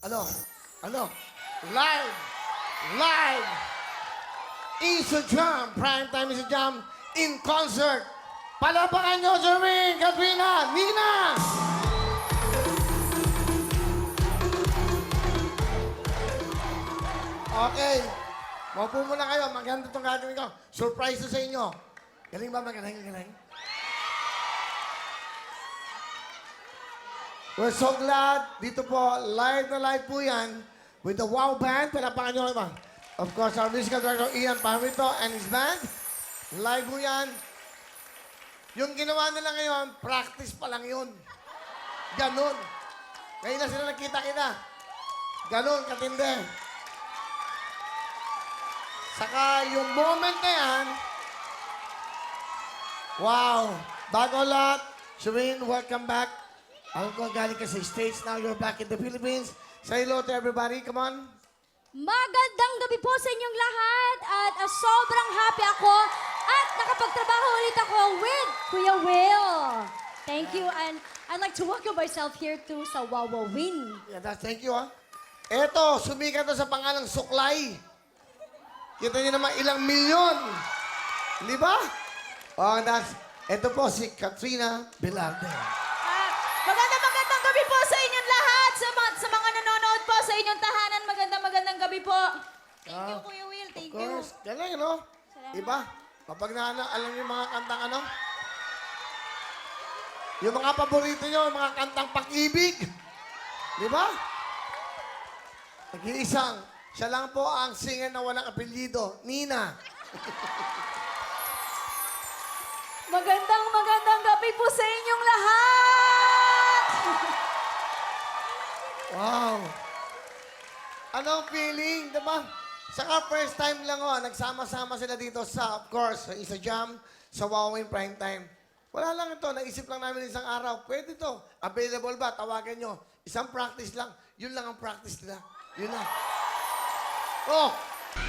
Ano? Ano? Live! Live! Isa Jam! Prime time Isa Jam in concert! Palapakan nyo, Jermaine, Katrina, Nina! Okay. Maupo muna kayo. Maganda itong gagawin ko. Surprise to sa inyo. Galing ba? Magaling, galing. We're so glad. Dito po, live na live po yan. With the Wow Band. Palapakan nyo kayo. Of course, our musical director, Ian Parito and his band. Live po yan. Yung ginawa nila ngayon, practice pa lang yun. Ganon. Ngayon na sila nagkita-kita. Ganon, katindi. Saka yung moment na yan, wow. Bago lahat, Shireen, welcome back. Alam ko, galing ka sa States. Now you're back in the Philippines. Say hello to everybody. Come on. Magandang gabi po sa inyong lahat at sobrang happy ako at nakapagtrabaho ulit ako with Kuya Will. Thank you and I'd like to welcome myself here to sa Wawawin. Yeah, thank you, ha. Eto, sumikat to sa pangalang Suklay. Kita niyo naman ilang milyon. Di ba? Oh, eto po si Katrina Velarde. Magandang gabi po sa inyong lahat, sa mga nanonood po sa inyong tahanan. Magandang gabi po. Thank you, Kuya Will. Thank Of you. course. Galing, no? Salamat. Iba? Kapag alam niyo yung mga kantang ano? Yung mga paborito niyo, yung mga kantang pag-ibig. Di ba? Nag-iisang. Siya lang po ang singer na walang apelyido, Nina. Magandang gabi po sa inyong lahat. Wow! Anong feeling, diba? Saka first time lang, nagsama-sama sila dito sa, of course, sa Isa Jam, sa Wowin Prime Time. Wala lang ito, naisip lang namin isang araw, pwede to. Available ba? Tawagan nyo. Isang practice lang. Yun lang ang practice nila. Yun lang. Oh!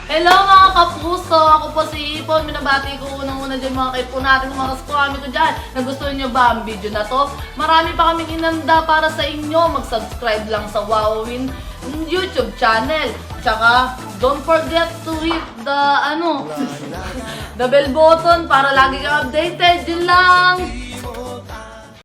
Hello mga kapuso! Ako po si Ipon. Minabati ko unang-una dyan mga kaipon natin, mga kaskwami ko dyan. Nagustuhan nyo ba ang video na to? Marami pa kaming inanda para sa inyo. Mag-subscribe lang sa Wowin YouTube channel. Tsaka, don't forget to hit the, the bell button para lagi ka updated. Yun lang!